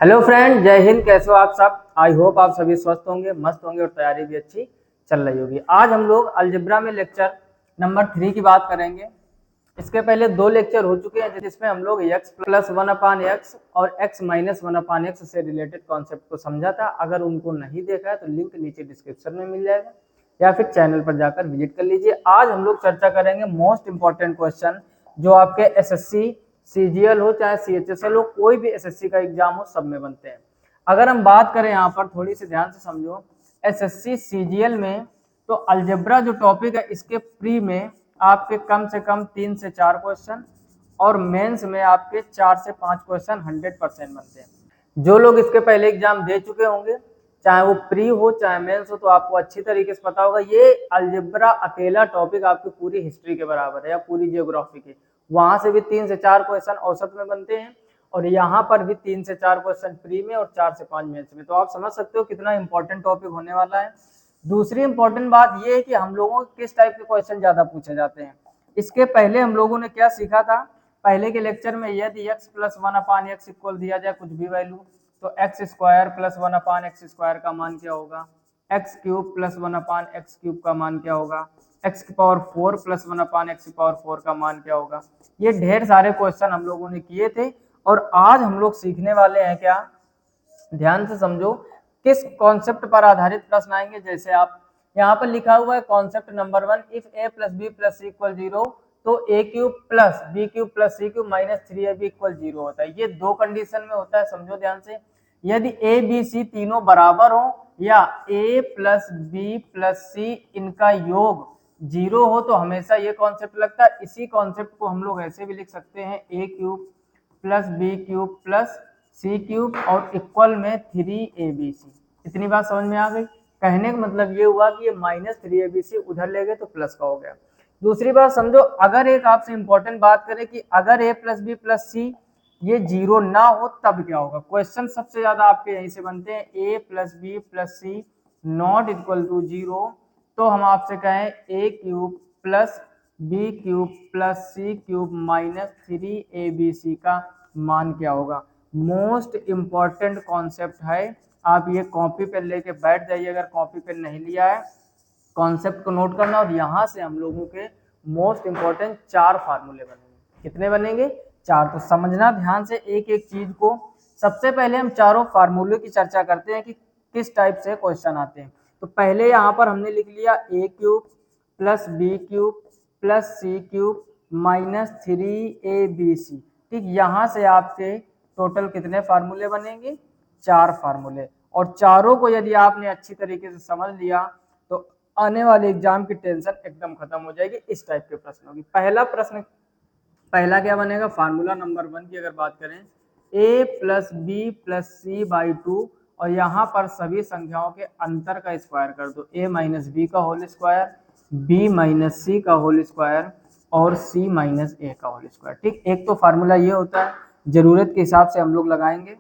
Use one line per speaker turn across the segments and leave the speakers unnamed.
Hello friend, जय हिंद। कैसे हो आप सब? आई होप आप सभी स्वस्थ होंगे, मस्त होंगे और तैयारी भी अच्छी चल रही होगी। आज हम लोग अलजेब्रा में लेक्चर नंबर 3 की बात करेंगे। इसके पहले 2 लेक्चर हो चुके हैं जिसमें हम लोग x प्लस 1/x और x माइनस 1/x से रिलेटेड कॉन्सेप्ट को समझा था। अगर उनको नहीं देखा है तो लिंक नीचे डिस्क्रिप्शन में मिल जाएगा या फिर चैनल पर जाकर विजिट कर लीजिए। आज हम लोग चर्चा करेंगे मोस्ट इंपॉर्टेंट क्वेश्चन जो आपके एसएससी सीजीएल हो चाहे सीएचएसएल हो, कोई भी एसएससी का एग्जाम हो, सब में बनते हैं। अगर हम बात करें यहाँ पर, थोड़ी सी ध्यान से समझो, एसएससी सीजीएल में तो अलजेब्रा जो टॉपिक है इसके प्री में आपके कम से कम 3 से 4 क्वेश्चन और मेंस में आपके 4 से 5 क्वेश्चन 100% बनते हैं। जो लोग इसके पहले एग्जाम दे चुके होंगे, चाहे वो प्री हो चाहे मेंस हो, तो आपको अच्छी तरीके से पता होगा ये अलजेब्रा अकेला टॉपिक आपकी पूरी हिस्ट्री के बराबर है या पूरी जियोग्राफी के। वहां से भी 3 से 4 क्वेश्चन औसत में बनते हैं और यहाँ पर भी 3 से 4 क्वेश्चन प्री में और 4 से 5 मेंस में। तो आप समझ सकते हो कितना इंपॉर्टेंट टॉपिक होने वाला है। दूसरी इंपॉर्टेंट बात यह है कि हम लोगों को किस टाइप के क्वेश्चन ज्यादा पूछे जाते हैं। इसके पहले हम लोगों ने क्या सीखा था? पहले के लेक्चर में यदि x प्लस 1/x इक्वल दिया जाए कुछ भी वैल्यू, तो x square plus 1/x square का मान क्या होगा, x cube plus 1/x cube का मान क्या होगा, एक्स की पावर 4 प्लस 1/x की पावर 4 का मान क्या होगा। ये ढेर सारे क्वेश्चन हम लोगों ने किए थे और आज हम लोग सीखने वाले हैं क्या, ध्यान से समझो, किस कॉन्सेप्ट पर आधारित प्रश्न आएंगे। जैसे आप यहाँ पर लिखा हुआ है concept number 1, if a plus B plus C equal 0 तो a cube plus B cube plus C cube minus 3ab equal 0 होता है। ये 2 कंडीशन में होता है, समझो ध्यान से। यदि a b c तीनों बराबर हो या a प्लस बी प्लस सी इनका योग 0 हो तो हमेशा ये कॉन्सेप्ट लगता है। इसी कॉन्सेप्ट को हम लोग ऐसे भी लिख सकते हैं, a cube plus B cube plus C cube और इक्वल में 3abc। इतनी बात समझ में आ गई? कहने का मतलब ये हुआ कि ये माइनस 3abc उधर ले गए तो प्लस का हो गया। दूसरी बात समझो, अगर एक आपसे इंपॉर्टेंट बात करें कि अगर a प्लस बी प्लस सी ये 0 ना हो तब क्या होगा। क्वेश्चन सबसे ज्यादा आपके यहीं से बनते हैं, a plus B plus C not equal to 0 तो हम आपसे कहें a cube plus B cube plus C cube minus 3abc का मान क्या होगा। मोस्ट इंपॉर्टेंट कॉन्सेप्ट है, आप ये कॉपी पे लेके बैठ जाइए। अगर कॉपी पे नहीं लिया है, कॉन्सेप्ट को नोट करना और यहाँ से हम लोगों के मोस्ट इंपॉर्टेंट 4 फार्मूले बनेंगे। कितने बनेंगे? 4। तो समझना ध्यान से एक एक चीज को। सबसे पहले हम चारों फार्मूले की चर्चा करते हैं कि किस टाइप से क्वेश्चन आते हैं। तो पहले यहाँ पर हमने लिख लिया a cube plus B cube plus C cube minus 3abc। ठीक, यहाँ से आपके टोटल कितने फार्मूले बनेंगे? 4 फार्मूले। और चारों को यदि आपने अच्छी तरीके से समझ लिया तो आने वाले एग्जाम की टेंशन एकदम खत्म हो जाएगी। इस टाइप के प्रश्न होगी। पहला प्रश्न, पहला क्या बनेगा? फार्मूला नंबर 1 की अगर बात करें, a plus B plus C by 2 और यहाँ पर सभी संख्याओं के अंतर का स्क्वायर कर दो, a माइनस बी का whole square, b minus C का होल स्क्वायर और c माइनस ए का होल स्क्वायर। ठीक, एक तो फार्मूला ये होता है, जरूरत के हिसाब से हम लोग लगाएंगे।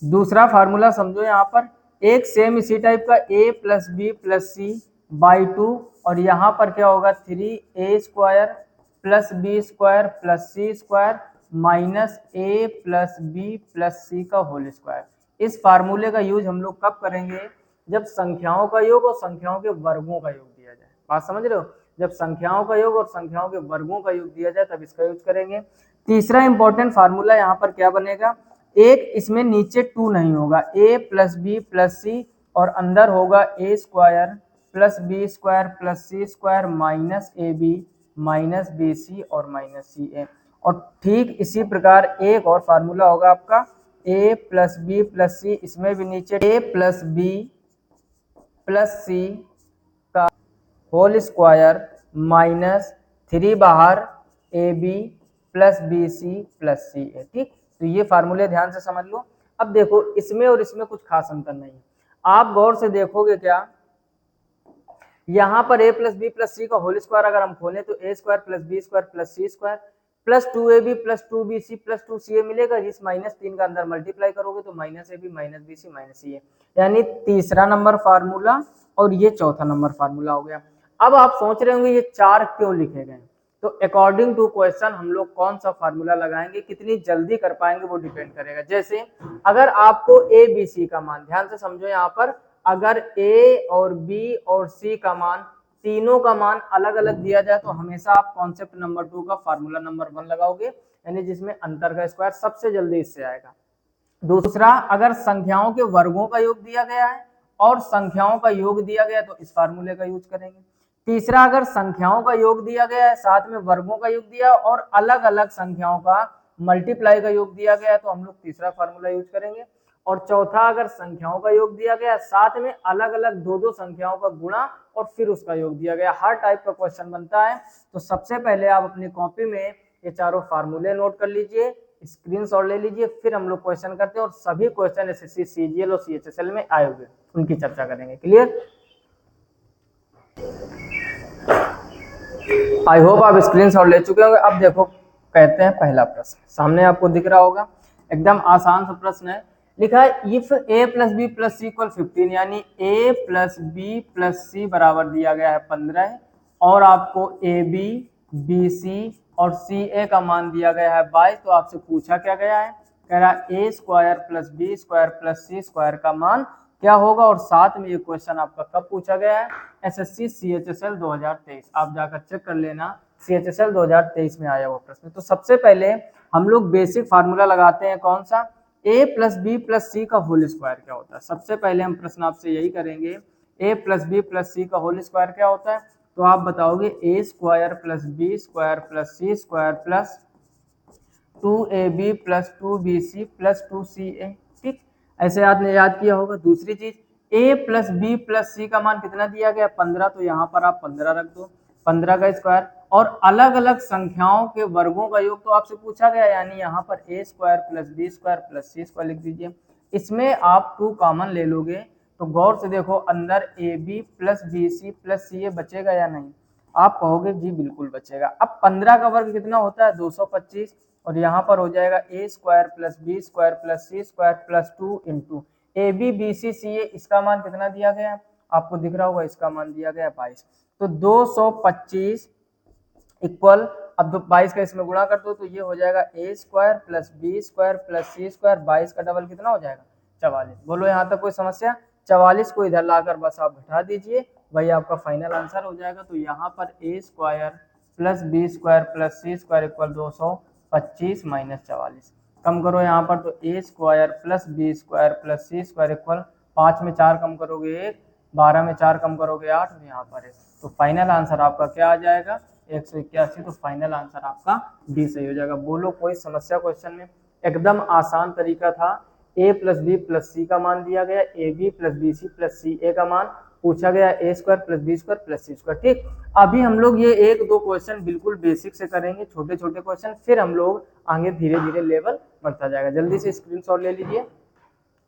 दूसरा फार्मूला समझो, यहाँ पर एक सेम इसी टाइप का a plus B plus C by 2 और यहाँ पर क्या होगा 3a square plus B square plus C square minus a plus B plus C का होल स्क्वायर। इस फार्मूले का यूज हम लोग कब करेंगे? जब संख्याओं का योग और संख्याओं के वर्गों का योग दिया जाए। बात समझ रहे हो? जब संख्याओं का योग और संख्याओं के वर्गों का योग दिया जाए तब इसका यूज करेंगे। तीसरा इंपॉर्टेंट फार्मूला यहाँ पर क्या बनेगा? एक इसमें नीचे 2 नहीं होगा, a plus B plus C और अंदर होगा a square plus B square plus C square minus A B minus B C और माइनस सी ए। और ठीक इसी प्रकार एक और फार्मूला होगा आपका a plus B plus C, इसमें भी नीचे a plus B plus C का होल स्क्वायर माइनस 3 बाहर A B plus B C plus C A. ठीक, तो ये फार्मूले ध्यान से समझ लो। अब देखो, इसमें और इसमें कुछ खास अंतर नहीं है। आप गौर से देखोगे क्या, यहाँ पर a plus B plus C का होल स्क्वायर अगर हम खोलें तो a square plus B square plus C square plus 2ab plus 2bc plus 2ca मिलेगा। इस माइनस 3 का अंदर मल्टीप्लाई करोगे तो minus A B minus B C minus C A, यानी तीसरा नंबर फार्मूला और ये चौथा नंबर फार्मूला हो गया। अब आप सोच रहे होंगे ये 4 क्यों लिखे गए, तो अकॉर्डिंग टू क्वेश्चन हम लोग कौन सा फार्मूला लगाएंगे, कितनी जल्दी कर पाएंगे वो डिपेंड करेगा। जैसे अगर आपको ए बी सी का मान, ध्यान से समझो यहाँ पर, अगर ए और बी और सी का मान, तीनों का मान अलग अलग दिया जाए तो हमेशा आप कॉन्सेप्ट नंबर 2 का फार्मूला नंबर 1 लगाओगे, यानी जिसमें अंतर का स्क्वायर सबसे जल्दी इससे आएगा। दूसरा, अगर संख्याओं के वर्गों का योग दिया गया है और संख्याओं का योग दिया गया तो इस फार्मूले का यूज करेंगे। तीसरा, अगर संख्याओं का योग दिया गया है, साथ में वर्गों का योग दिया और अलग अलग संख्याओं का मल्टीप्लाई का योग दिया गया है तो हम लोग तीसरा फार्मूला यूज करेंगे। और चौथा, अगर संख्याओं का योग दिया गया, साथ में अलग अलग दो दो संख्याओं का गुणा और फिर उसका योग दिया गया, हर टाइप का क्वेश्चन बनता है। तो सबसे पहले आप अपनी कॉपी में ये चारों फार्मूले नोट कर लीजिए, स्क्रीनशॉट ले लीजिए, फिर हम लोग क्वेश्चन करते हैं और सभी क्वेश्चन एसएससी सीजीएल और सीएचएसएल में आए हुए उनकी चर्चा करेंगे। क्लियर? आई होप आप स्क्रीनशॉट ले चुके होंगे। अब देखो, कहते हैं पहला प्रश्न, सामने आपको दिख रहा होगा, एकदम आसान सा प्रश्न है। लिखा है if a plus B plus C equal 15, यानी a plus B plus C बराबर दिया गया है 15 और आपको ए बी बी सी और सी ए का मान दिया गया है 22, तो आपसे पूछा क्या गया है, कह रहा है A square plus B square plus C square का मान क्या होगा। और साथ में ये क्वेश्चन आपका कब पूछा गया है, एसएससी सीएचएसएल 2023, आप जाकर चेक कर लेना, सीएचएसएल 2023 में आया हुआ प्रश्न। तो सबसे पहले हम लोग बेसिक फार्मूला लगाते हैं, कौन सा, a plus B plus C का होल स्क्वायर क्या होता है। सबसे पहले हम प्रश्न आपसे यही करेंगे, a plus B plus C का होल स्क्वायर क्या होता है, तो आप बताओगे a square plus B square plus C square plus 2ab plus 2bc plus 2ca। ठीक, ऐसे आपने याद किया होगा। दूसरी चीज, a plus B plus C का मान कितना दिया गया, 15, तो यहाँ पर आप 15 रख दो, 15 का स्क्वायर। और अलग अलग संख्याओं के वर्गों का योग तो आपसे पूछा गया, यानी यहाँ पर a square plus B square plus C square लिख दीजिए। इसमें आप 2 कॉमन ले लोगे तो गौर से देखो, अंदर A B plus B C plus C A बचेगा या नहीं, आप कहोगे जी बिल्कुल बचेगा। अब 15 का वर्ग कितना होता है, 225, और यहाँ पर हो जाएगा A square plus B square plus C square plus 2 into A B B C C A, इसका मान कितना दिया गया है, आपको दिख रहा होगा, इसका मान दिया गया 22। तो 225 इक्वल, अब 22 का इसमें गुणा कर दो तो ये हो जाएगा A square plus B square plus C square, 22 का डबल कितना हो जाएगा, 44। बोलो यहाँ तक कोई समस्या, 44 को इधर लाकर बस आप घटा दीजिए, वही आपका फाइनल आंसर हो जाएगा। तो यहाँ पर A square plus B square plus C square equal 225 minus 44, कम करो यहाँ पर, तो A square plus B square plus C square equal 5 में 4 कम करोगे 1, 12 में 4 कम करोगे 8, और यहाँ पर 1। तो फाइनल आंसर आपका क्या आ जाएगा, 181। तो फाइनल आंसर आपका डी सही हो जाएगा। बोलो कोई समस्या क्वेश्चन में, एकदम आसान तरीका था। a plus B plus C का मान दिया गया, A B plus B C plus C A का मान पूछा गया, A square plus B square plus C square. ठीक, अभी हम लोग ये 1-2 क्वेश्चन बिल्कुल बेसिक से करेंगे, छोटे छोटे क्वेश्चन, फिर हम लोग आगे धीरे धीरे लेवल बढ़ता जाएगा। जल्दी से स्क्रीनशॉट ले लीजिए,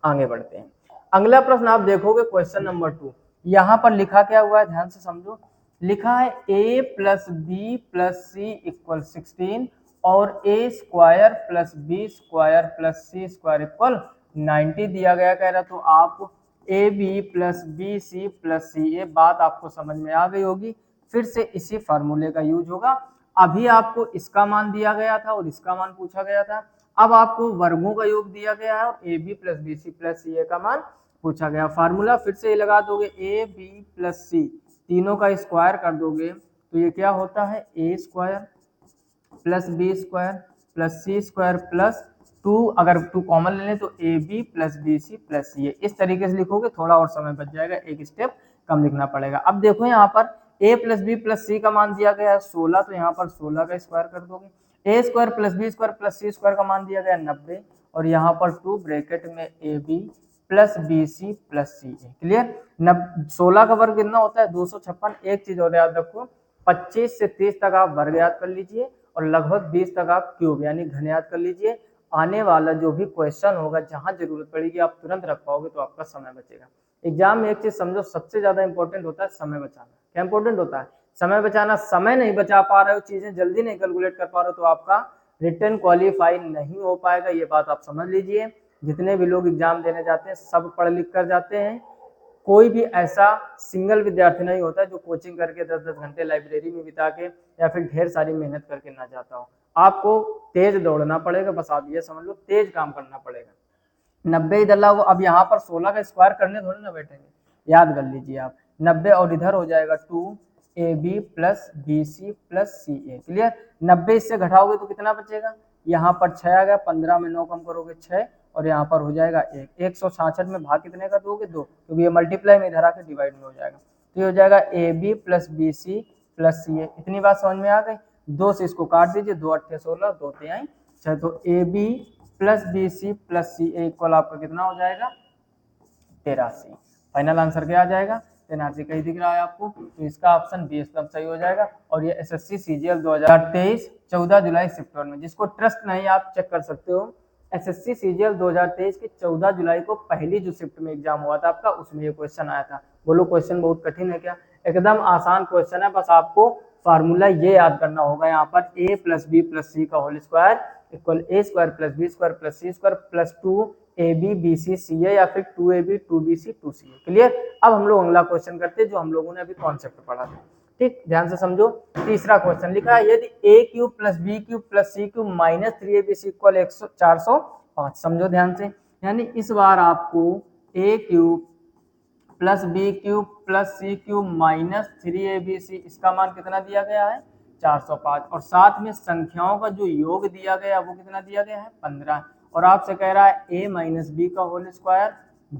आगे बढ़ते हैं। अगला प्रश्न आप देखोगे, क्वेश्चन नंबर 2, यहाँ पर लिखा क्या हुआ है, ध्यान से समझो। लिखा है a plus B plus C equal 16 और a square plus B square plus C square equal 90 दिया गया, कह रहा। तो आप A B plus B C plus C A, बात आपको समझ में आ गई होगी। फिर से इसी फार्मूले का यूज होगा। अभी आपको इसका मान दिया गया था और इसका मान पूछा गया था, अब आपको वर्गों का योग दिया गया है और A B plus B C plus C A का मान पूछा गया। फार्मूला फिर से ये लगा दोगे, ए बी प्लस सी, तीनों का स्क्वायर कर दोगे तो ये क्या होता है, A square plus B square plus C square plus 2, अगर 2 कॉमन ले लें तो A B plus B C plus C A. इस तरीके से लिखोगे, थोड़ा और समय बच जाएगा, एक स्टेप कम लिखना पड़ेगा। अब देखो यहाँ पर a plus B plus C का मान दिया गया है 16, तो यहाँ पर 16 का स्क्वायर कर दोगे। A square plus B square plus C square का मान दिया गया 90, और यहाँ पर 2 ब्रैकेट में A B plus B C plus C A. Clear? 16 का वर्ग कितना होता है, 256। एक चीज और याद रखो, 25 से 30 तक आप वर्ग याद कर लीजिए और लगभग 20 तक आप क्यूब यानी घन याद कर लीजिए। आने वाला जो भी क्वेश्चन होगा, जहां जरूरत पड़ेगी आप तुरंत रख पाओगे, तो आपका समय बचेगा। एग्जाम में एक चीज समझो, सबसे ज्यादा इंपॉर्टेंट होता है समय बचाना। क्या इंपॉर्टेंट होता है? समय बचाना। समय नहीं बचा पा रहे हो, चीजें जल्दी नहीं कैलकुलेट कर पा रहे हो, तो आपका रिटर्न क्वालिफाई नहीं हो पाएगा। ये बात आप समझ लीजिए। जितने भी लोग एग्जाम देने जाते हैं सब पढ़ लिख कर जाते हैं, कोई भी ऐसा सिंगल विद्यार्थी नहीं होता जो कोचिंग करके 10-10 घंटे लाइब्रेरी में बिता के या फिर ढेर सारी मेहनत करके ना जाता हो। आपको तेज दौड़ना पड़ेगा, बस आप ये समझ लो, तेज काम करना पड़ेगा। 90 इधर लाओ, अब यहाँ पर 16 का स्क्वायर करने थोड़ी ना बैठेंगे, याद कर लीजिए आप। 90 और इधर हो जाएगा 2ab plus BC plus CA। Clear. 90 इससे घटाओगे तो कितना बचेगा, यहाँ पर 6 आ गया, 15 में 9 कम करोगे 6, और यहाँ पर हो जाएगा 1। 166 में भाग कितने का दोगे, 2, क्योंकि ये मल्टीप्लाई में इधर आके डिवाइड में हो जाएगा। तो ये हो जाएगा AB plus BC plus CA। इतनी बात समझ में आ गई। 2 से इसको काट दीजिए, 2 8 16, 2 3 6। तो AB plus BC plus CA equal आपका कितना हो जाएगा, 83। फाइनल आंसर क्या आ जाएगा, 83। कहीं दिख रहा है आपको, तो इसका ऑप्शन बी एकदम सही हो जाएगा। और ये SSC CGL 2023 14 जुलाई शिफ्ट 1 में, जिसको ट्रस्ट नहीं आप चेक कर सकते हो। SSC CGL 2023 की 14 जुलाई को पहली जो शिफ्ट में एग्जाम हुआ था आपका, उसमें ये क्वेश्चन आया था। बोलो क्वेश्चन बहुत कठिन है क्या, एकदम आसान क्वेश्चन है। बस आपको फार्मूला ये याद करना होगा, यहाँ पर a plus B plus C का whole square equal a square plus B square plus C square plus 2ab bc ca या फिर 2ab 2bc 2ca। क्लियर। अब हम लोग अगला क्वेश्चन करते हैं जो हम लोगों ने अभी कॉन्सेप्ट पढ़ा था। ठीक, ध्यान से समझो। तीसरा क्वेश्चन लिखा है, यदि a cube plus B cube plus C cube minus 3abc equal 405। समझो ध्यान से, यानी इस बार आपको a cube plus B cube plus C cube minus 3abc, इसका मान कितना दिया गया है, 405। और साथ में संख्याओं का जो योग दिया गया वो कितना दिया गया है, 15। और आपसे कह रहा है a माइनस बी का whole square,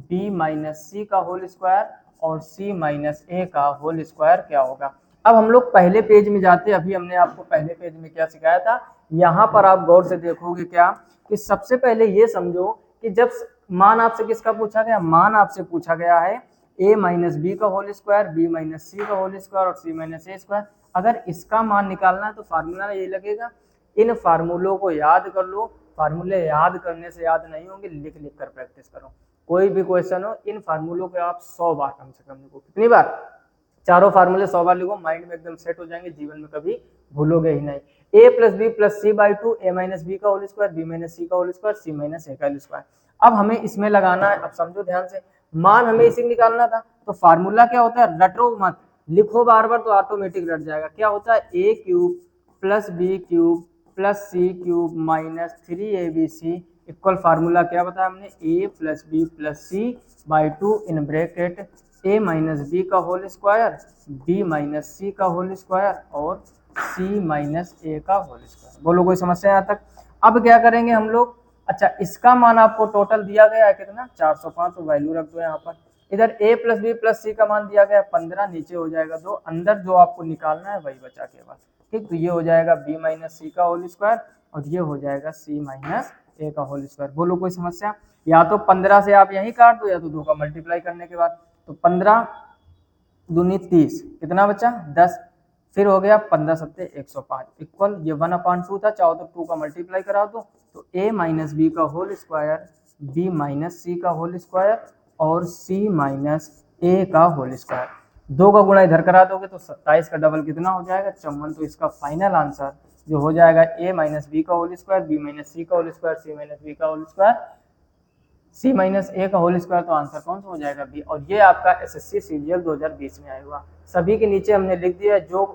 b minus C का होल स्क्वायर और c माइनस a का होल स्क्वायर क्या होगा। अब हम लोग पहले पेज में जाते हैं। अभी हमने आपको पहले पेज में क्या सिखाया था, यहाँ पर आप गौर से देखोगे क्या कि सबसे पहले ये समझो कि जब मान आपसे किसका पूछा गया, मान आपसे पूछा गया है a माइनस बी का whole square, b minus C का होल स्क्वायर और c माइनस ए स्क्वायर। अगर इसका मान निकालना है तो फार्मूला ये लगेगा। इन फार्मूलों को याद कर लो, फार्मूले याद करने से याद नहीं होंगे, लिख लिख कर प्रैक्टिस करो। कोई भी क्वेश्चन हो, इन फार्मूलों को आप 100 बार कम से कम लिखो। कितनी बार, चारों फार्मूले 100 बार लिखो, माइंड में एकदम सेट हो जाएंगे, जीवन में कभी भूलोगे ही नहीं। a plus B plus C by 2, a minus B का whole square, b minus C का whole square, c minus A का होल स्क्वायर। अब हमें इसमें लगाना है। अब समझो ध्यान से, मान हमें इसी निकालना था, तो फार्मूला क्या होता है, रटो मत, लिखो बार बार तो ऑटोमेटिक रट जाएगा। क्या होता है, a cube plus B cube plus C cube minus 3abc equal formula क्या बताया हमने, a plus B plus C by 2 in bracket a minus B का whole square, b minus C का होल स्क्वायर और c माइनस ए का whole square. बोलो कोई समस्या यहाँ तक। अब क्या करेंगे हम लोग, अच्छा इसका मान आपको टोटल दिया गया है कितना, 405, तो वैल्यू रख दो यहाँ पर। इधर a plus B plus C का मान दिया गया है 15, नीचे हो जाएगा 2, अंदर जो आपको निकालना है वही बचा के बस। ठीक, तो ये हो जाएगा b माइनस सी का होल स्क्वायर और ये हो जाएगा c माइनस ए का होल स्क्वायर। बोलो कोई समस्या। या तो 15 से आप यही काट दो या तो 2 का मल्टीप्लाई करने के बाद, तो 15 दूनी 30, कितना बचा 10, फिर हो गया 15 सत्ते 105 इक्वल ये 1/2 था, चाहो तो 2 का मल्टीप्लाई करा दो, तो a माइनस बी का whole square, b minus C का होल स्क्वायर और c माइनस ए का होल स्क्वायर। 2 का गुणा इधर करा दोगे तो 27 का डबल कितना हो जाएगा, 54। तो इसका फाइनल आंसर जो हो जाएगा a माइनस बी का whole square, b minus C का whole square, c minus B का whole square, c minus A का होल स्क्वायर। तो आंसर कौन सा हो जाएगा, बी। और ये आपका SSC CGL 2020 में आया हुआ। सभी के नीचे हमने लिख दिया जो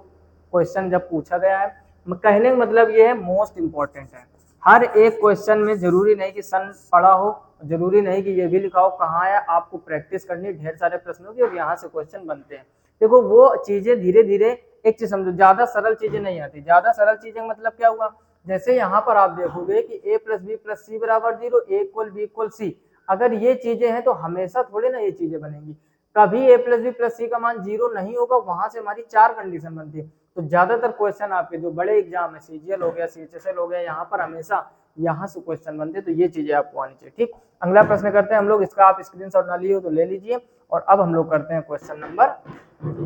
क्वेश्चन जब पूछा गया है। कहने का मतलब ये है मोस्ट इंपॉर्टेंट है। हर एक क्वेश्चन में जरूरी नहीं कि सन पढ़ा हो, जरूरी नहीं कि ये भी लिखा हो कहाँ है, आपको प्रैक्टिस करनी, ढेर सारे प्रश्नों की, और यहाँ से क्वेश्चन बनते हैं। देखो वो चीजें धीरे धीरे, एक चीज समझो, ज्यादा सरल चीजें नहीं आती। ज्यादा सरल चीजें मतलब क्या हुआ, जैसे यहाँ पर आप देखोगे कि a plus B plus C बराबर 0, a equal B equal C. अगर ये चीजें हैं तो हमेशा थोड़े ना ये चीजें बनेंगी। कभी a plus B plus C का मान 0 नहीं होगा, वहां से हमारी 4 कंडीशन बनती है। तो ज्यादातर क्वेश्चन आपके जो बड़े एग्जाम है, CGL हो गया, CHSL हो गया, यहाँ पर हमेशा यहाँ से क्वेश्चन बनते हैं। तो ये चीजें आपको आनी चाहिए। ठीक, अगला प्रश्न करते हैं हम लोग, इसका आप स्क्रीनशॉट ना लिए हो तो ले लीजिए। और अब हम लोग करते हैं क्वेश्चन नंबर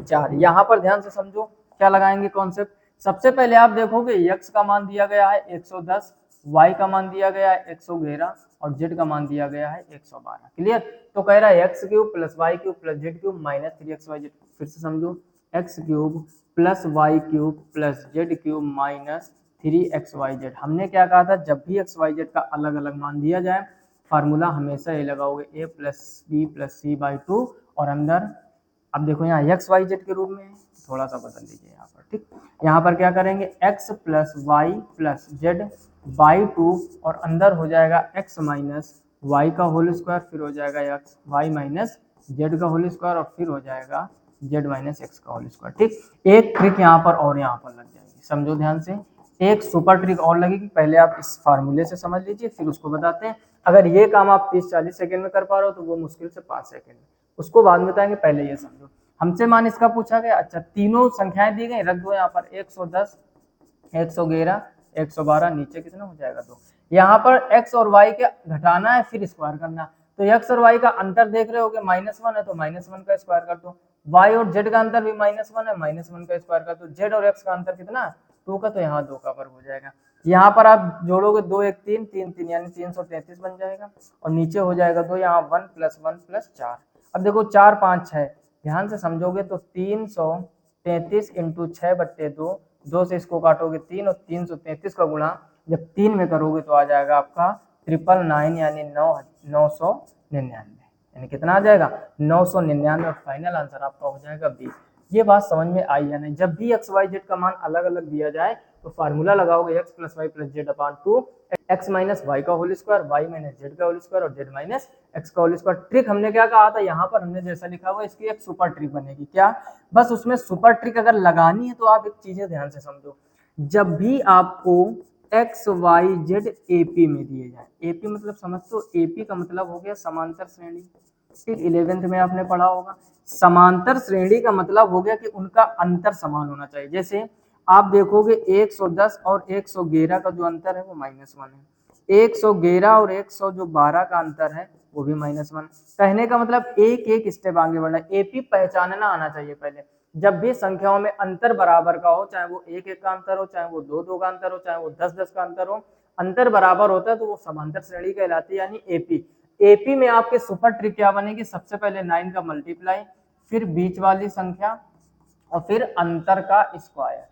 4। यहाँ पर ध्यान से समझो क्या लगाएंगे कॉन्सेप्ट। सबसे पहले आप देखोगे x का मान दिया गया है 110, y का मान दिया गया है 111 और z का मान दिया गया है 112। क्लियर। तो कह रहा है x cube plus Y cube plus Z cube minus 3xyz। फिर से समझो, x cube plus Y cube plus Z cube minus 3xyz। हमने क्या कहा था, जब भी xyz का अलग अलग मान दिया जाए फार्मूला हमेशा ये लगाओगे a plus B plus C by 2 और अंदर अब देखो यहाँ एक्स वाई जेड के रूप में थोड़ा सा बदल लीजिए यहाँ पर, ठीक। यहाँ पर क्या करेंगे x plus Y plus Z by 2 और अंदर हो जाएगा x माइनस वाई का होल स्क्वायर, फिर हो जाएगा x वाई माइनस जेड का होल स्क्वायर और फिर हो जाएगा जेड माइनस एक्स का होल स्क्वायर, ठीक। एक ट्रिक यहाँ पर और यहाँ पर लग जाएगी, समझो ध्यान से। एक सुपर ट्रिक और लगेगी, पहले आप इस फार्मूले से समझ लीजिए फिर उसको बताते हैं। अगर ये काम आप 30-40 सेकंड में कर पा रहे हो तो वो मुश्किल से 5 सेकंड में, उसको बाद में बताएंगे, पहले ये समझो। हमसे मान इसका पूछा गया, अच्छा तीनों संख्याएं दी गई, रख दो यहाँ पर 110 111 112, नीचे कितना हो जाएगा 2। यहाँ पर x और y के घटाना है फिर स्क्वायर करना, तो x और y का अंतर देख रहे होगे -1 है तो -1 का स्क्वायर कर दो, y और z का अंतर भी -1 है -1 का स्क्वायर कर दो, z और x का अंतर कितना 2 का, तो यहाँ 2 का वर्ग हो जाएगा। यहाँ पर आप जोड़ोगे 2 1 3 3 3 यानी 333 बन जाएगा और नीचे हो जाएगा 2, यहाँ 1 + 1 + 4। अब देखो 4 5 6, ध्यान से समझोगे तो 333 × 6/2, 2 से इसको काटोगे 3 और 333 का गुणा जब 3 में करोगे तो आ जाएगा आपका 999 यानी 999, यानी कितना आ जाएगा 999 और फाइनल आंसर आपका हो जाएगा 20। ये बात समझ में आई या नहीं? जब भी एक्स वाई जेड का मान अलग अलग दिया जाए तो फार्मूला लगाओगे x + y + z/2, x minus Y का whole square, Y minus Z का होल स्क्वायर और जेड माइनस एक्स का होल स्क्वायर। ट्रिक हमने क्या कहा था, यहाँ पर हमने जैसा लिखा हुआ इसकी एक सुपर ट्रिक बनेगी। क्या? बस उसमें सुपर ट्रिक अगर लगानी है तो आप एक चीजें ध्यान से समझो, जब भी आपको x y z AP में दिए जाए, AP मतलब समझ तो, AP का मतलब हो गया समांतर श्रेणी, ठीक। 11th में आपने पढ़ा होगा, समांतर श्रेणी का मतलब हो गया कि उनका अंतर समान होना चाहिए। जैसे आप देखोगे 110 और 111 का जो अंतर है वो -1 है, 111 और 112 का अंतर है वो भी -1। कहने का मतलब एक एक स्टेप आगे बढ़ना, एपी पहचानना आना चाहिए पहले। जब भी संख्याओं में अंतर बराबर का हो, चाहे वो 1-1 का अंतर हो, चाहे वो 2-2 का अंतर हो, चाहे वो 10-10 का अंतर हो, अंतर बराबर होता है तो वो समांतर श्रेणी कहलाती है, यानी एपी। एपी में आपके सुपर ट्रिक क्या बनेगी, सबसे पहले 9 का मल्टीप्लाई, फिर बीच वाली संख्या और फिर अंतर का स्क्वायर,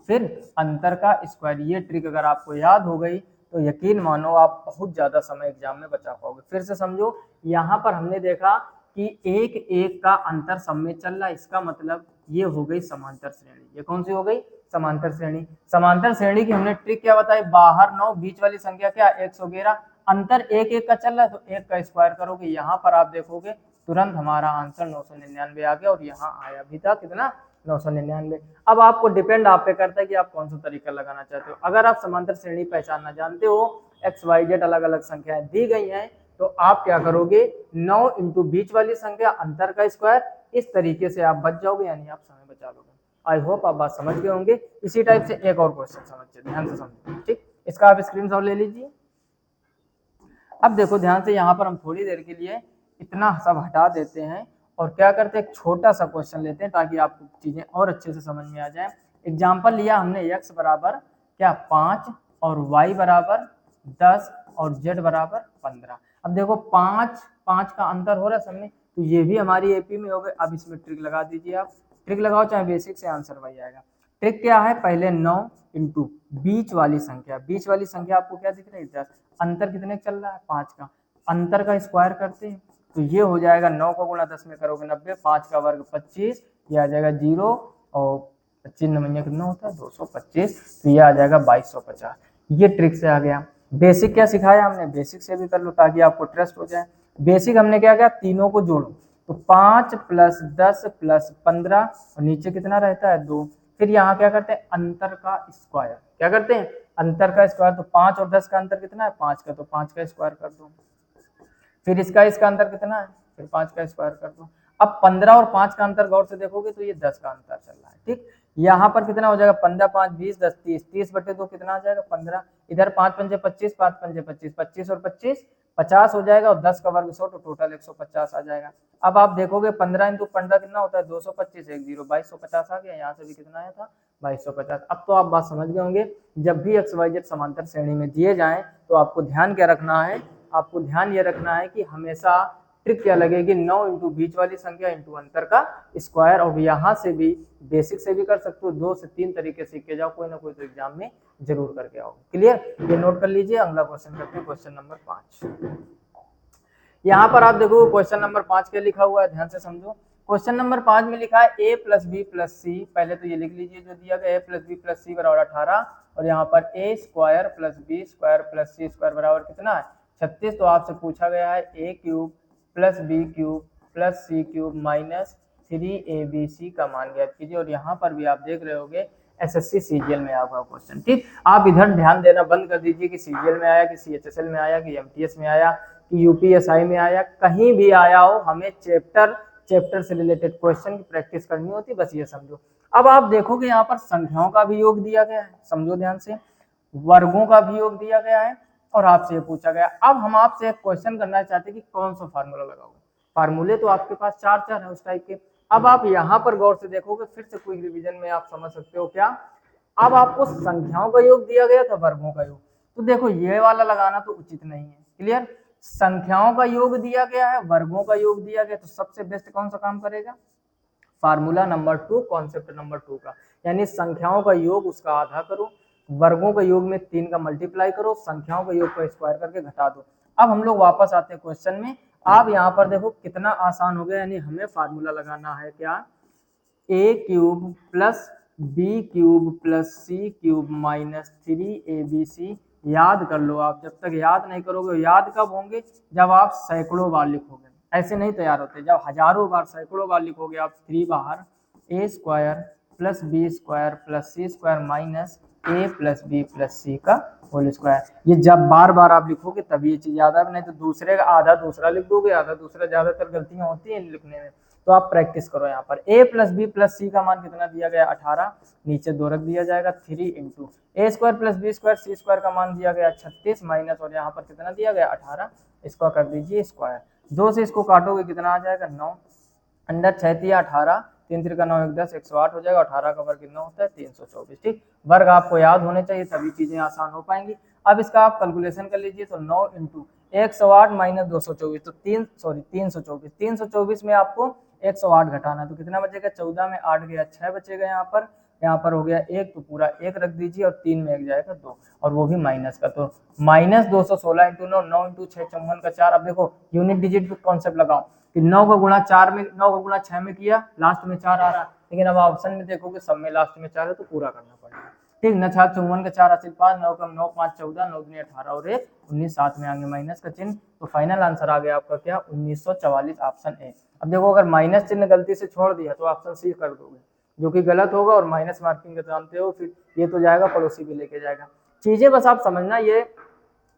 फिर अंतर का स्क्वायर। ये ट्रिक अगर आपको याद हो गई तो यकीन मानो आप बहुत ज्यादा समय एग्जाम में बचा पाओगे। फिर से समझो, यहाँ पर हमने देखा कि 1-1 का अंतर सब में चल रहा है, इसका मतलब ये हो गई समांतर श्रेणी। ये कौन सी हो गई? समांतर श्रेणी। समांतर श्रेणी की हमने ट्रिक क्या बताई, बाहर 9, बीच वाली संख्या क्या 111, अंतर 1-1 का चल रहा है तो 1 का स्क्वायर करोगे। यहाँ पर आप देखोगे तुरंत हमारा आंसर 999 आ गया और यहाँ आया भी था कितना 999। अब आपको डिपेंड आप पे करता है कि आप कौन सा तरीका लगाना चाहते हो। अगर आप समांतर श्रेणी पहचानना जानते हो, एक्स वाई जेड अलग अलग संख्याएं दी गई हैं, तो आप क्या करोगे 9 × बीच वाली संख्या अंतर का स्क्वायर, इस तरीके से आप बच जाओगे, यानी आप समय बचा लोगे। आई होप आप बात समझ गए होंगे। इसी टाइप से एक और क्वेश्चन समझिए, ध्यान से समझिए, ठीक। इसका आप स्क्रीनशॉट ले लीजिए। अब देखो ध्यान से, यहाँ पर हम थोड़ी देर के लिए इतना सब हटा देते हैं और क्या करते हैं, एक छोटा सा क्वेश्चन लेते हैं ताकि आपको चीजें और अच्छे से समझ में आ जाए। एग्जाम्पल लिया हमने x बराबर क्या 5 और y बराबर 10 और z बराबर 15। अब देखो 5 का अंतर हो रहा है सब में, तो ये भी हमारी एपी में हो गए। अब इसमें ट्रिक लगा दीजिए, आप ट्रिक लगाओ चाहे बेसिक से आंसर वही आएगा। ट्रिक क्या है, पहले 9 × बीच वाली संख्या, बीच वाली संख्या आपको क्या दिख रहा है 10, अंतर कितने चल रहा है 5 का, अंतर का स्क्वायर करते हैं तो ये हो जाएगा 9 का गुणा 10 में करोगे 90, 5 का वर्ग 25, ये आ जाएगा 0 और 25 नमैया कितना होता है 225, तो ये आ जाएगा 2250। ये ट्रिक से आ गया। बेसिक क्या सिखाया हमने, बेसिक से भी कर लो ताकि आपको ट्रस्ट हो जाए। बेसिक हमने क्या किया, तीनों को जोड़ो, तो 5 + 10 + 15 और नीचे कितना रहता है 2। फिर यहाँ क्या करते हैं, अंतर का स्क्वायर, क्या करते हैं अंतर का स्क्वायर, तो 5 और 10 का अंतर कितना है 5 का, तो 5 का स्क्वायर कर दो। फिर इसका अंतर कितना है, फिर 5 का स्क्वायर कर दो। अब 15 और 5 का अंतर गौर से देखोगे तो ये 10 का अंतर चल रहा है, ठीक। यहाँ पर कितना हो जाएगा 15 5 20 10 30, 30/2 कितना आ जाएगा 15, इधर 5 पंजे 25, 5 पंजे 25, 25 और 25 50 हो जाएगा और 10 का वर्ग 100 तो टोटल 150 आ जाएगा। अब आप देखोगे 15 × 15 कितना होता है 225, 1 0 2250 आ गया, यहाँ से भी कितना आया था 2250। अब तो आप बात समझ गए होंगे, जब भी एक्स वाई जेड समांतर श्रेणी में दिए जाएं तो आपको ध्यान क्या रखना है, आपको ध्यान ये रखना है कि हमेशा ट्रिक क्या लगेगी, 9 × बीच वाली संख्या × अंतर का स्क्वायर। और यहाँ से भी बेसिक से भी कर सकते हो, 2 से 3 तरीके सीख के जाओ, कोई ना कोई तो एग्जाम में जरूर करके आओ। क्लियर, ये नोट कर लीजिए। अगला क्वेश्चन करते हैं, क्वेश्चन नंबर 5। यहाँ पर आप देखो क्वेश्चन नंबर 5 क्या लिखा हुआ है, ध्यान से समझो। क्वेश्चन नंबर 5 में लिखा है a plus B plus C, पहले तो ये लिख लीजिए जो दिया गया a plus B plus C बराबर 18, और यहाँ पर a square plus B square plus C square बराबर कितना है 36। तो आपसे पूछा गया है a cube plus B cube plus C cube minus 3abc का मान ज्ञात कीजिए। और यहाँ पर भी आप देख रहे होगे एसएससी सीजीएल में आया हुआ क्वेश्चन। ठीक, आप इधर ध्यान देना बंद कर दीजिए कि सीजीएल में आया कि सीएचएसएल में आया कि एमटीएस में आया कि यूपीएसआई में आया, कहीं भी आया हो, हमें चैप्टर से रिलेटेड क्वेश्चन की प्रैक्टिस करनी होती, बस ये समझो। अब आप देखोगे यहाँ पर संख्याओं का भी योग दिया गया है, समझो ध्यान से, वर्गों का भी योग दिया गया है, और आपसे ये पूछा गया। अब हम आपसे एक क्वेश्चन करना चाहते हैं कि कौन सा फार्मूला लगाओगे। फार्मूले तो आपके पास चार है उस टाइप के। अब आप यहाँ पर गौर से देखोगे, फिर से क्विक रिवीजन में आप समझ सकते हो क्या। अब आपको संख्याओं का योग दिया गया था, वर्गों का योग, तो देखो ये वाला लगाना तो उचित नहीं है। क्लियर, संख्याओं का योग दिया गया है, वर्गों का योग दिया गया, तो सबसे बेस्ट कौन सा काम करेगा, फार्मूला नंबर 2, कॉन्सेप्ट नंबर 2 का, यानी संख्याओं का योग उसका आधा करो, वर्गों का योग में 3 का मल्टीप्लाई करो, संख्याओं का योग को स्क्वायर करके घटा दो। अब हम लोग वापस आते हैं क्वेश्चन में। आप यहाँ पर देखो कितना आसान हो गया, यानी हमें फार्मूला लगाना है क्या, a cube plus B cube plus C cube minus 3abc। याद कर लो आप, जब तक याद नहीं करोगे, याद कब होंगे, जब आप सैकड़ों बार लिखोगे, ऐसे नहीं तैयार होते, जब हजारों बार सैकड़ों बार लिखोगे आप 3 बाहर a square plus B square plus C square minus a plus B plus C का होल स्क्वायर। ये जब बार बार आप लिखोगे तभी ये चीज याद आएगी, नहीं तो दूसरे का आधा दूसरा लिख दोगे, आधा दूसरा, ज्यादातर गलतियां होती हैं लिखने में। तो आप प्रैक्टिस करो। यहाँ पर a plus B plus C का मान कितना दिया गया 18, नीचे 2 रख दिया जाएगा 3 इंटू ए स्क्वायर प्लस बी स्क्वायर सी स्क्वायर का मान दिया गया 36 माइनस, और यहाँ पर कितना दिया गया 18, इसको कर दीजिए स्क्वायर, 2 से इसको काटोगे कितना आ जाएगा 9, अंदर 6 तिया 18, 3 3 का 9 1 10 108 हो जाएगा, 18 का वर्ग कितना होता है 324। ठीक, वर्ग आपको याद होने चाहिए तभी चीजें आसान हो पाएंगी। अब इसका आप कैलकुलेशन कर लीजिए, तो 9 इंटू 108 माइनस 224, तो 324, 324 में आपको 108 घटाना, तो कितना बचेगा 14 में 8 गया 6 बचेगा, यहाँ पर हो गया 1, तो पूरा 1 रख दीजिए, और 3 में 1 जाएगा 2, और वो भी माइनस का, तो माइनस 216 इंटू 9, 9 इंटू 6 54 का 4। अब देखो यूनिट डिजिट कॉन्सेप्ट लगाओ कि 9 का गुणा 4 में, 9 का गुणा 6 में किया, लास्ट में 4 आ रहा, लेकिन अब ऑप्शन में देखोगे सब में लास्ट में 4 है, तो पूरा करना पड़ेगा। ठीक, 9 4 54 का 4 हासिल 5, 9 कम 9 5 14, 9 दूनी 18 और 1 19, साथ में आगे माइनस का चिन्ह, तो फाइनल आंसर आ गया आपका क्या 1944, ऑप्शन ए। अब देखो अगर माइनस चिन्ह गलती से छोड़ दिया तो ऑप्शन सी कर दोगे, जो कि गलत होगा, और माइनस मार्किंग जानते हो, फिर ये तो जाएगा पड़ोसी भी लेके जाएगा। चीजें बस आप समझना ये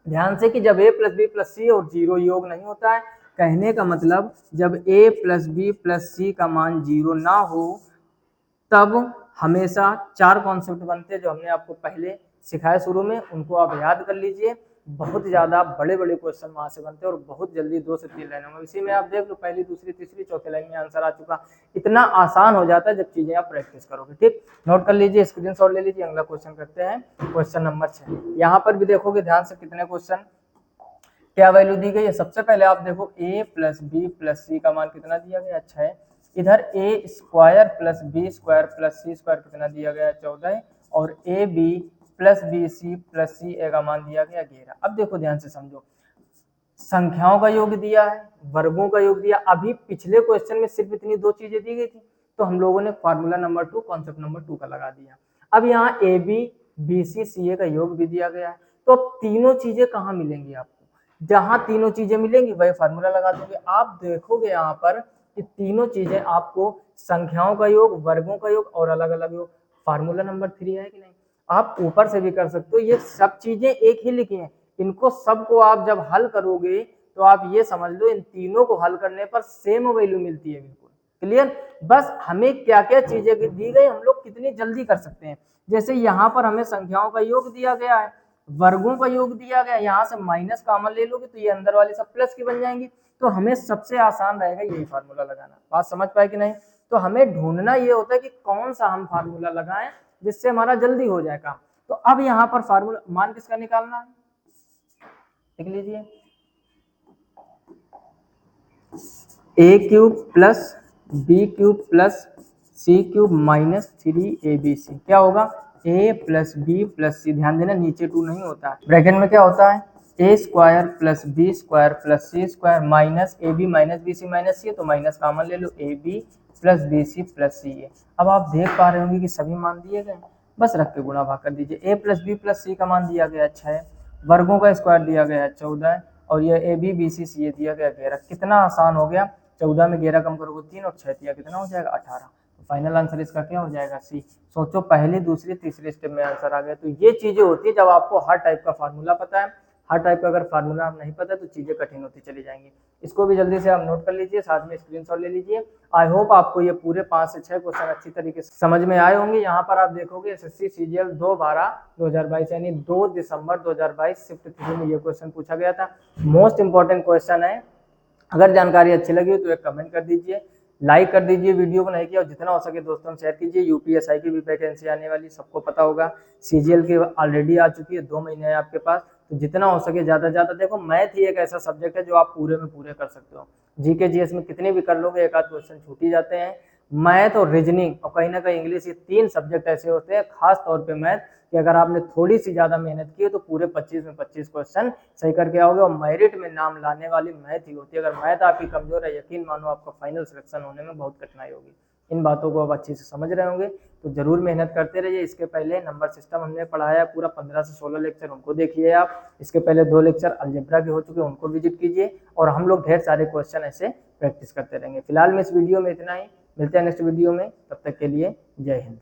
ध्यान से कि जब a plus B plus C और 0 योग नहीं होता है, कहने का मतलब जब a plus B plus C का मान 0 ना हो, तब हमेशा 4 कॉन्सेप्ट बनते हैं जो हमने आपको पहले सिखाया शुरू में, उनको आप याद कर लीजिए। बहुत ज्यादा बड़े बड़े क्वेश्चन वहां से बनते हैं, और बहुत जल्दी 2 से 3 लाइनों में, इसी में आप देख लो पहली दूसरी तीसरी चौथी लाइन में आंसर आ चुका। इतना आसान हो जाता है जब चीजें आप प्रैक्टिस करोगे। ठीक, नोट कर लीजिए, स्क्रीनशॉट ले लीजिए। अगला क्वेश्चन करते हैं, क्वेश्चन नंबर 6। यहाँ पर भी देखोगे ध्यान से कितने क्वेश्चन क्या वैल्यू दी गई है। सबसे पहले आप देखो a plus B plus C का मान कितना दिया गया 6, इधर a square plus B square plus C square कितना दिया गया 14, और A B plus B C plus C A का मान दिया गया 11। अब देखो ध्यान से समझो, संख्याओं का योग दिया है, वर्गों का योग दिया। अभी पिछले क्वेश्चन में सिर्फ इतनी 2 चीजें दी गई थी, तो हम लोगों ने फार्मूला नंबर 2 कॉन्सेप्ट नंबर 2 का लगा दिया। अब यहाँ ए B B C C A का योग भी दिया गया है, तो अब तीनों चीजें कहाँ मिलेंगी आपको, जहां तीनों चीजें मिलेंगी वही फार्मूला लगा दोगे। आप देखोगे यहाँ पर कि तीनों चीजें आपको संख्याओं का योग, वर्गों का योग और अलग अलग योग, फार्मूला नंबर 3 है कि नहीं। आप ऊपर से भी कर सकते हो, ये सब चीजें एक ही लिखी हैं, इनको सबको आप जब हल करोगे तो आप ये समझ लो इन तीनों को हल करने पर सेम वैल्यू मिलती है। बिल्कुल क्लियर, बस हमें क्या क्या चीजें दी गई, हम लोग कितनी जल्दी कर सकते हैं। जैसे यहाँ पर हमें संख्याओं का योग दिया गया है, वर्गों का योग दिया गया, यहाँ से माइनस कॉमन ले लोगे तो ये अंदर वाली सब प्लस की बन जाएंगी, तो हमें सबसे आसान रहेगा यही फार्मूला लगाना। बात समझ पाए कि नहीं। तो हमें ढूंढना ये होता है कि कौन सा हम फार्मूला लगाएं जिससे हमारा जल्दी हो जाए काम। तो अब यहाँ पर फार्मूला मान किसका निकालना है, देख लीजिए, A cube plus B cube plus C cube minus 3abc, क्या होगा a plus B plus C. ध्यान देना नीचे 2 नहीं होता है, ब्रैकेट में क्या होता है A square plus B square plus C square minus A B minus B C minus C है, तो माइनस कॉमन ले लो, A B plus B C plus C A. अब आप देख पा रहे होंगे कि सभी मान दिए गए, बस रख के गुणा भाग कर दीजिए। ए प्लस बी प्लस सी का मान दिया गया 6 है, वर्गों का स्क्वायर दिया गया है 14 है, और ये ए बी बी सी सी ए दिया गया 11। कितना आसान हो गया, 14 में 11 कम करोगे 3 और 6 दिया कितना हो जाएगा 18। फाइनल आंसर इसका क्या हो जाएगा सी। सोचो पहली दूसरी तीसरी स्टेप में आंसर आ गया। तो ये चीजें होती है जब आपको हर टाइप का फार्मूला पता है, हर टाइप का अगर फार्मूला नहीं पता है तो चीजें कठिन होती चली जाएंगी। इसको भी जल्दी से आप नोट कर लीजिए, साथ में स्क्रीनशॉट ले लीजिए। आई होप आपको ये पूरे 5 से 6 क्वेश्चन अच्छी तरीके से समझ में आए होंगे। यहाँ पर आप देखोगे एसएससी सीजीएल 2/12/2022 यानी 2 दिसंबर 2022 शिफ्ट 3 में ये क्वेश्चन पूछा गया था। मोस्ट इंपॉर्टेंट क्वेश्चन है। अगर जानकारी अच्छी लगी हो तो एक कमेंट कर दीजिए, लाइक कर दीजिए वीडियो को नहीं किया, और जितना हो सके दोस्तों में शेयर कीजिए। यूपीएसआई की भी वैकेंसी आने वाली सबको पता होगा, सीजीएल की ऑलरेडी आ चुकी है, 2 महीने है आपके पास, तो जितना हो सके ज़्यादा से ज़्यादा देखो। मैथ ही एक ऐसा सब्जेक्ट है जो आप पूरे में पूरे कर सकते हो। जीके जीएस में कितने भी कर लोगे, एक आध क्वेश्चन छूट ही जाते हैं। मैथ और रीजनिंग और कहीं ना कहीं इंग्लिश, ये 3 सब्जेक्ट ऐसे होते हैं खास तौर पे मैथ कि अगर आपने थोड़ी सी ज़्यादा मेहनत की है तो पूरे 25 में 25 क्वेश्चन सही करके आओगे। और मेरिट में नाम लाने वाली मैथ ही होती है। अगर मैथ आपकी कमजोर है, यकीन मानो आपका फाइनल सिलेक्शन होने में बहुत कठिनाई होगी। इन बातों को आप अच्छे से समझ रहे होंगे, तो जरूर मेहनत करते रहिए। इसके पहले नंबर सिस्टम हमने पढ़ाया है पूरा 15 से 16 लेक्चर, उनको देखिए आप। इसके पहले 2 लेक्चर अलजेब्रा के हो चुके हैं, उनको विजिट कीजिए। और हम लोग ढेर सारे क्वेश्चन ऐसे प्रैक्टिस करते रहेंगे। फिलहाल में इस वीडियो में इतना ही, मिलते हैं नेक्स्ट वीडियो में, तब तक के लिए जय हिंद।